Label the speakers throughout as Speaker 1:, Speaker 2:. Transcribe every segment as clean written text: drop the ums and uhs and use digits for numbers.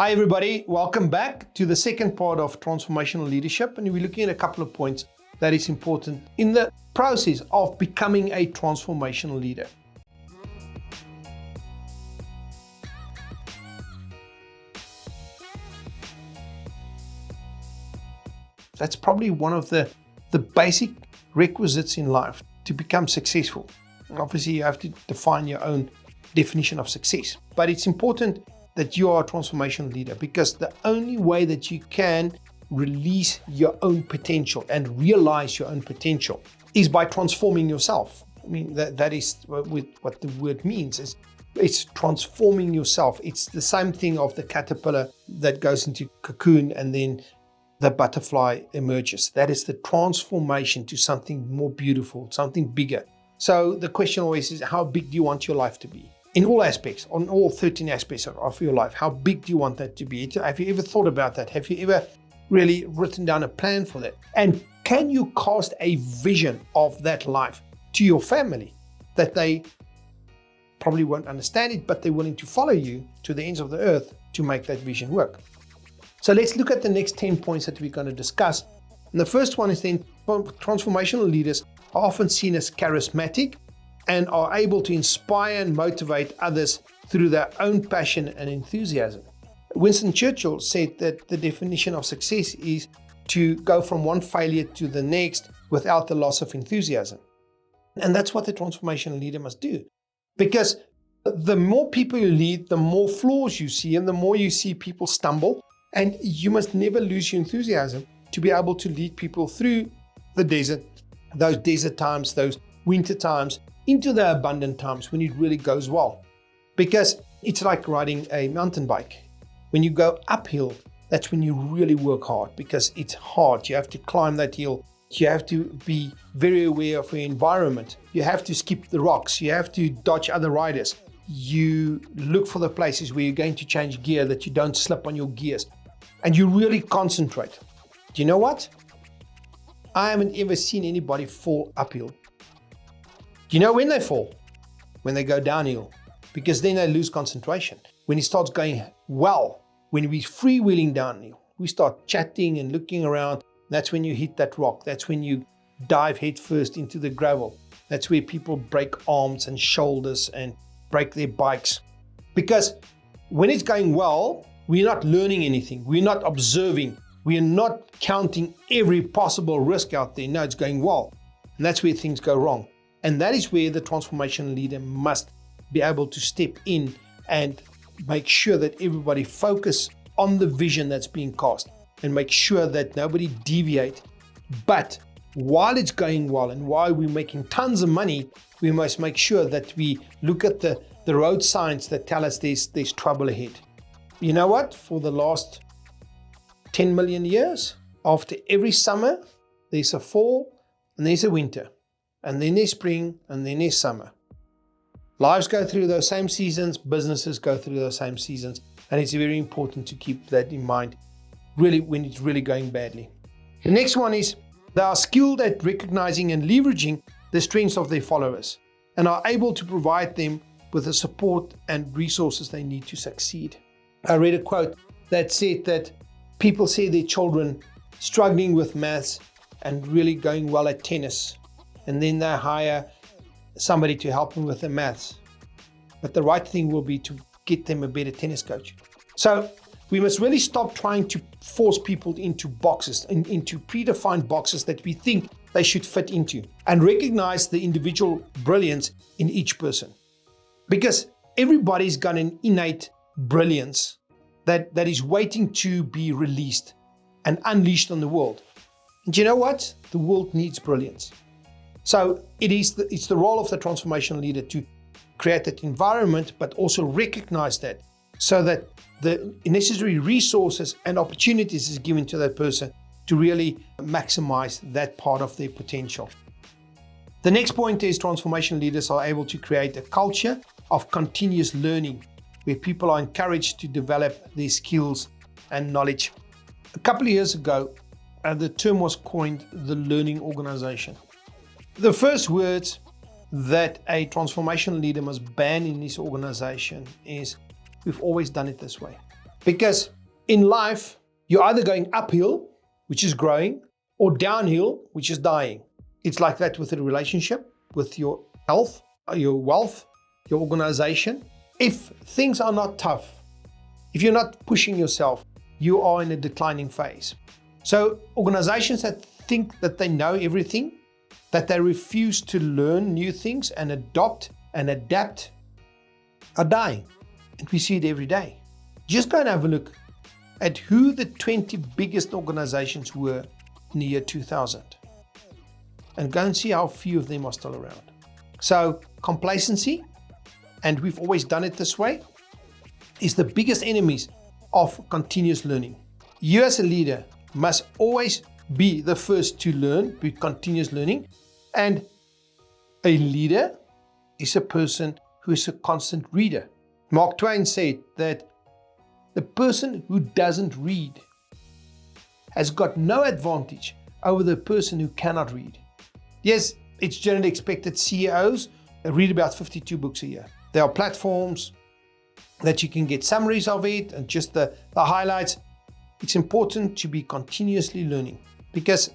Speaker 1: Hi everybody, welcome back to the second part of Transformational Leadership, and we're looking at a couple of points that is important in the process of becoming a transformational leader. That's probably one of the basic requisites in life to become successful. Obviously, you have to define your own definition of success, but it's important that you are a transformational leader, because the only way that you can release your own potential and realize your own potential is by transforming yourself. I mean, that is what the word means. It's transforming yourself. It's the same thing of the caterpillar that goes into cocoon and then the butterfly emerges. That is the transformation to something more beautiful, something bigger. So the question always is, how big do you want your life to be? In all aspects, on all 13 aspects of your life, how big do you want that to be? Have you ever thought about that? Have you ever really written down a plan for that? And can you cast a vision of that life to your family that they probably won't understand it, but they're willing to follow you to the ends of the earth to make that vision work? So let's look at the next 10 points that we're going to discuss. And the first one is then transformational leaders are often seen as charismatic and are able to inspire and motivate others through their own passion and enthusiasm. Winston Churchill said that the definition of success is to go from one failure to the next without the loss of enthusiasm. And that's what the transformational leader must do. Because the more people you lead, the more flaws you see, and the more you see people stumble. And you must never lose your enthusiasm to be able to lead people through the desert, those desert times, those winter times, into the abundant times when it really goes well. Because it's like riding a mountain bike. When you go uphill, that's when you really work hard, because it's hard. You have to climb that hill. You have to be very aware of your environment. You have to skip the rocks. You have to dodge other riders. You look for the places where you're going to change gear, that you don't slip on your gears. And you really concentrate. Do you know what? I haven't ever seen anybody fall uphill. Do you know when they fall? When they go downhill, because then they lose concentration. When it starts going well, when we're freewheeling downhill, we start chatting and looking around. That's when you hit that rock. That's when you dive headfirst into the gravel. That's where people break arms and shoulders and break their bikes. Because when it's going well, we're not learning anything. We're not observing. We're not counting every possible risk out there. No, it's going well. And that's where things go wrong. And that is where the transformational leader must be able to step in and make sure that everybody focus on the vision that's being cast and make sure that nobody deviate. But while it's going well and while we're making tons of money, we must make sure that we look at the road signs that tell us there's trouble ahead. You know what? For the last 10 million years, after every summer, there's a fall and there's a winter. And then there's spring, and then there's summer. Lives go through those same seasons, businesses go through those same seasons, and it's very important to keep that in mind really when it's really going badly. The next one is they are skilled at recognizing and leveraging the strengths of their followers and are able to provide them with the support and resources they need to succeed. I read a quote that said that people see their children struggling with maths and really going well at tennis, and then they hire somebody to help them with the maths. But the right thing will be to get them a better tennis coach. So we must really stop trying to force people into boxes, into predefined boxes that we think they should fit into, and recognize the individual brilliance in each person. Because everybody's got an innate brilliance that is waiting to be released and unleashed on the world. And you know what? The world needs brilliance. So it's the role of the transformational leader to create that environment, but also recognize that, so that the necessary resources and opportunities is given to that person to really maximize that part of their potential. The next point is transformational leaders are able to create a culture of continuous learning where people are encouraged to develop their skills and knowledge. A couple of years ago, the term was coined the learning organization. The first words that a transformational leader must ban in this organization is, we've always done it this way. Because in life, you're either going uphill, which is growing, or downhill, which is dying. It's like that with a relationship, with your health, your wealth, your organization. If things are not tough, if you're not pushing yourself, you are in a declining phase. So organizations that think that they know everything, that they refuse to learn new things and adopt and adapt, are dying. And we see it every day. Just go and have a look at who the 20 biggest organizations were in the year 2000. And go and see how few of them are still around. So complacency, and we've always done it this way, is the biggest enemies of continuous learning. You as a leader must always be the first to learn, be continuous learning. And a leader is a person who is a constant reader. Mark Twain said that the person who doesn't read has got no advantage over the person who cannot read. Yes, it's generally expected CEOs read about 52 books a year. There are platforms that you can get summaries of it and just the highlights. It's important to be continuously learning because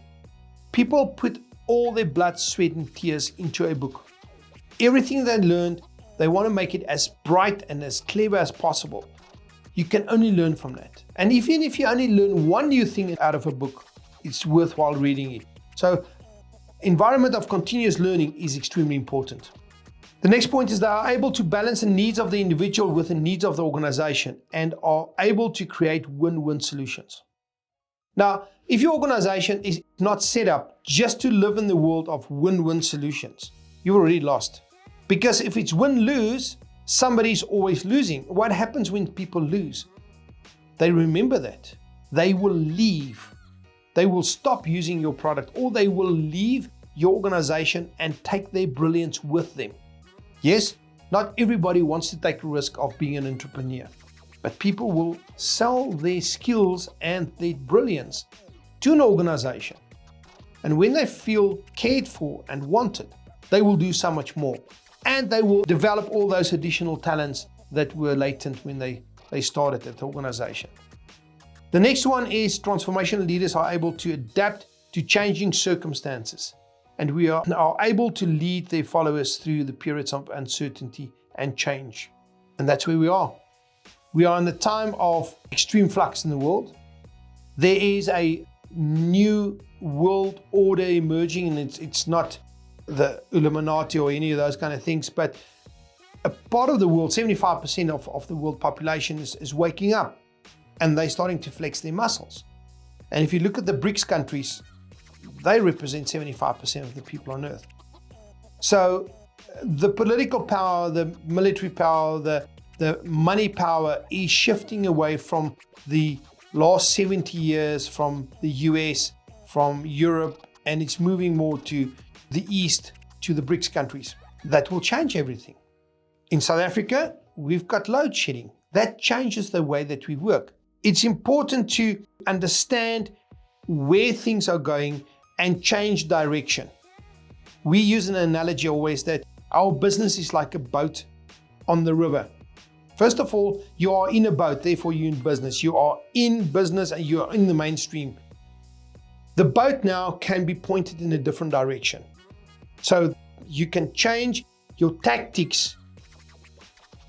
Speaker 1: people put all their blood, sweat, and tears into a book. Everything they learned, they want to make it as bright and as clever as possible. You can only learn from that. And even if you only learn one new thing out of a book, it's worthwhile reading it. So, environment of continuous learning is extremely important. The next point is they are able to balance the needs of the individual with the needs of the organization and are able to create win-win solutions. Now, if your organization is not set up just to live in the world of win-win solutions, you've already lost. Because if it's win-lose, somebody's always losing. What happens when people lose? They remember that. They will leave. They will stop using your product, or they will leave your organization and take their brilliance with them. Yes, not everybody wants to take the risk of being an entrepreneur, but people will sell their skills and their brilliance to an organization. And when they feel cared for and wanted, they will do so much more. And they will develop all those additional talents that were latent when they started at the organization. The next one is transformational leaders are able to adapt to changing circumstances. And we are able to lead their followers through the periods of uncertainty and change. And that's where we are. We are in the time of extreme flux in the world. There is a new world order emerging, and it's not the Illuminati or any of those kind of things, but a part of the world, 75% of the world population is waking up, and they're starting to flex their muscles. And if you look at the BRICS countries, they represent 75% of the people on earth. So the political power, the military power, the money power is shifting away from the last 70 years from the US, from Europe, and it's moving more to the East, to the BRICS countries. That will change everything. In South Africa, we've got load shedding. That changes the way that we work. It's important to understand where things are going and change direction. We use an analogy always that our business is like a boat on the river. First of all, you are in a boat, therefore you're in business. You are in business and you are in the mainstream. The boat now can be pointed in a different direction. So you can change your tactics,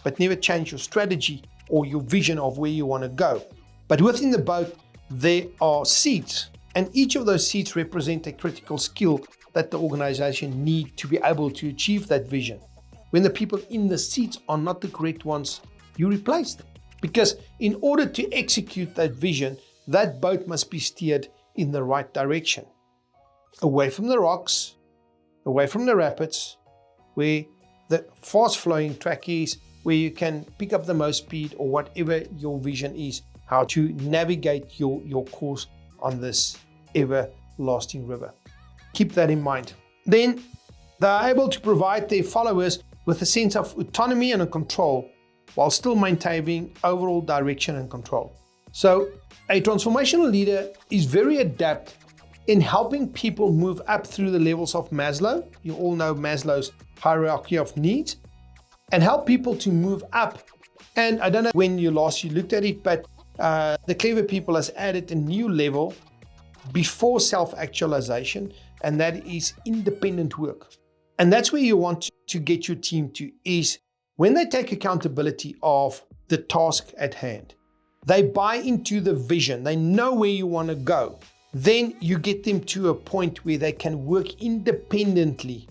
Speaker 1: but never change your strategy or your vision of where you want to go. But within the boat, there are seats, and each of those seats represent a critical skill that the organization needs to be able to achieve that vision. When the people in the seats are not the correct ones, you replace them. Because in order to execute that vision, that boat must be steered in the right direction. Away from the rocks, away from the rapids, where the fast-flowing track is, where you can pick up the most speed or whatever your vision is, how to navigate your course on this everlasting river. Keep that in mind. Then they are able to provide their followers with a sense of autonomy and control while still maintaining overall direction and control. So a transformational leader is very adept in helping people move up through the levels of Maslow. You all know Maslow's hierarchy of needs, and help people to move up. And I don't know when you looked at it, but the clever people has added a new level before self-actualization, and that is independent work. And that's where you want to get your team to, is when they take accountability of the task at hand, they buy into the vision, they know where you want to go, then you get them to a point where they can work independently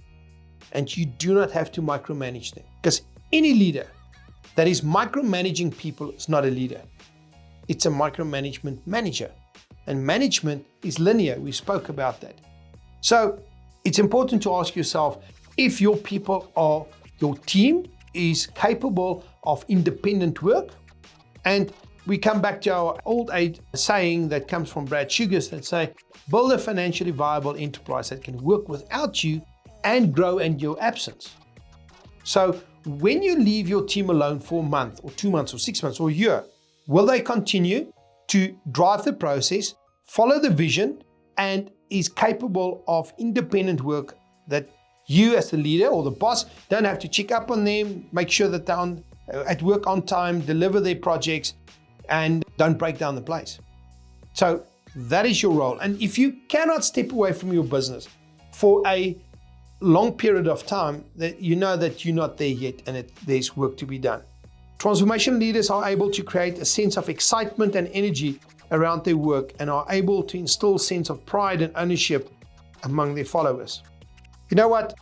Speaker 1: and you do not have to micromanage them. Because any leader that is micromanaging people is not a leader. It's a micromanagement manager. And management is linear. We spoke about that. So it's important to ask yourself if your people are, your team is capable of independent work. And we come back to our old age saying that comes from Brad Sugars that say, build a financially viable enterprise that can work without you and grow in your absence. So when you leave your team alone for a month or 2 months or 6 months or a year, will they continue to drive the process, follow the vision, and is capable of independent work that you as the leader or the boss don't have to check up on them, make sure that they're at work on time, deliver their projects, and don't break down the place. So that is your role. And if you cannot step away from your business for a long period of time, that you know that you're not there yet and there's work to be done. Transformation leaders are able to create a sense of excitement and energy around their work and are able to instill a sense of pride and ownership among their followers. You know what?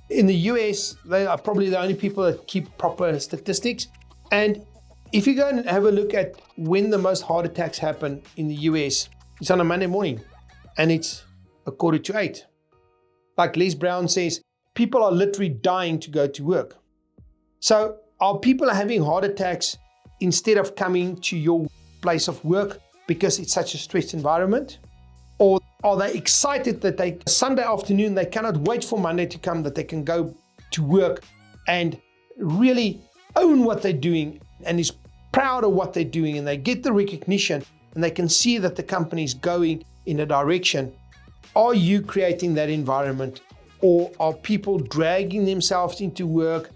Speaker 1: In the US, they are probably the only people that keep proper statistics. And if you go and have a look at when the most heart attacks happen in the US, it's on a Monday morning and it's 7:45. Like Les Brown says, people are literally dying to go to work. So are people having heart attacks instead of coming to your place of work because it's such a stressed environment? Or are they excited that Sunday afternoon, they cannot wait for Monday to come, that they can go to work and really own what they're doing and is proud of what they're doing, and they get the recognition and they can see that the company is going in a direction? Are you creating that environment, or are people dragging themselves into work,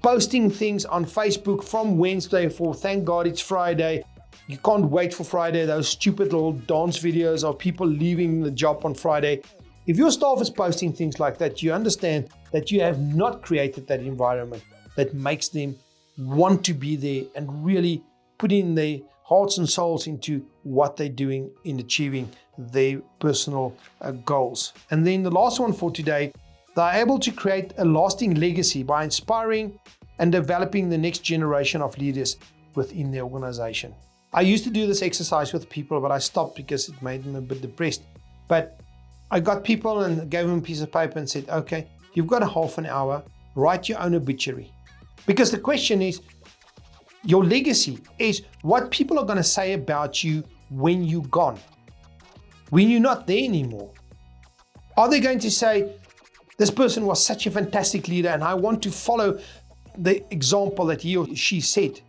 Speaker 1: posting things on Facebook from Wednesday for thank God it's Friday? You can't wait for Friday, those stupid little dance videos of people leaving the job on Friday. If your staff is posting things like that, you understand that you have not created that environment that makes them want to be there and really put in their hearts and souls into what they're doing in achieving their personal goals. And then the last one for today, they're able to create a lasting legacy by inspiring and developing the next generation of leaders within the organization. I used to do this exercise with people, but I stopped because it made them a bit depressed. But I got people and gave them a piece of paper and said, okay, you've got a half an hour, write your own obituary. Because the question is, your legacy is what people are going to say about you when you're gone, when you're not there anymore. Are they going to say, this person was such a fantastic leader and I want to follow the example that he or she set?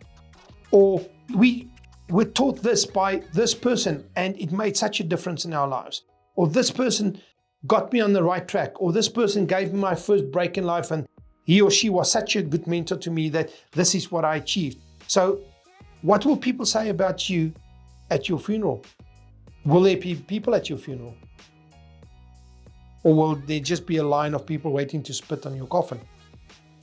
Speaker 1: Or we were taught this by this person and it made such a difference in our lives. Or this person got me on the right track. Or this person gave me my first break in life and he or she was such a good mentor to me that this is what I achieved. So what will people say about you at your funeral? Will there be people at your funeral? Or will there just be a line of people waiting to spit on your coffin?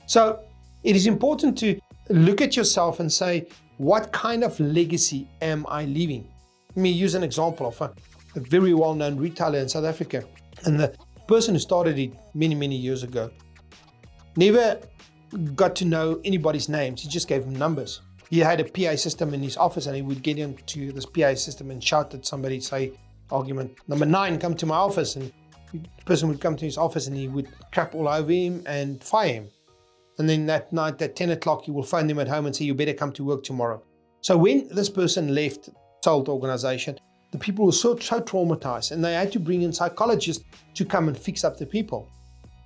Speaker 1: So it is important to look at yourself and say, what kind of legacy am I leaving? Let me use an example of a very well-known retailer in South Africa. And the person who started it many, many years ago never got to know anybody's names. He just gave them numbers. He had a PA system in his office and he would get into this PA system and shout at somebody, say, argument number 9, come to my office. And the person would come to his office and he would crap all over him and fire him. And then that night at 10 o'clock, he will phone them at home and say, you better come to work tomorrow. So when this person left, sold the organization, the people were so traumatized and they had to bring in psychologists to come and fix up the people.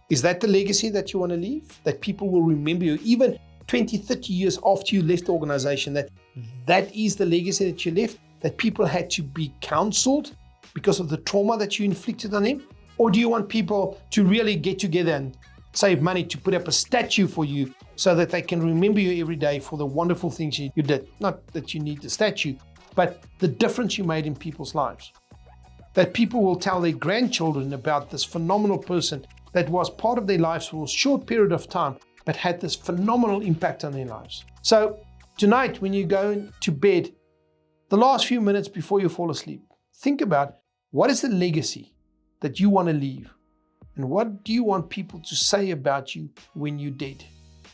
Speaker 1: Is that the legacy that you want to leave? That people will remember you even 20, 30 years after you left the organization, that is the legacy that you left, that people had to be counseled because of the trauma that you inflicted on them? Or do you want people to really get together and save money to put up a statue for you so that they can remember you every day for the wonderful things you did? Not that you need the statue, but the difference you made in people's lives. That people will tell their grandchildren about this phenomenal person that was part of their lives for a short period of time, but had this phenomenal impact on their lives. So tonight, when you go to bed, the last few minutes before you fall asleep, think about what is the legacy that you want to leave? And what do you want people to say about you when you're dead?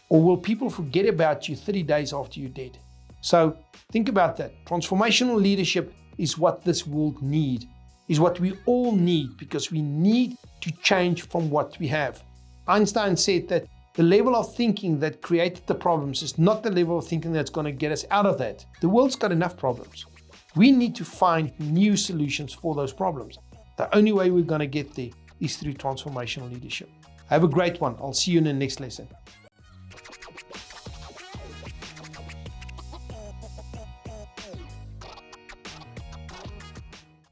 Speaker 1: Or will people forget about you 30 days after you're dead? So think about that. Transformational leadership is what this world needs, is what we all need, because we need to change from what we have. Einstein said that the level of thinking that created the problems is not the level of thinking that's going to get us out of that. The world's got enough problems. We need to find new solutions for those problems. The only way we're going to get there is through transformational leadership. Have a great one. I'll see you in the next lesson.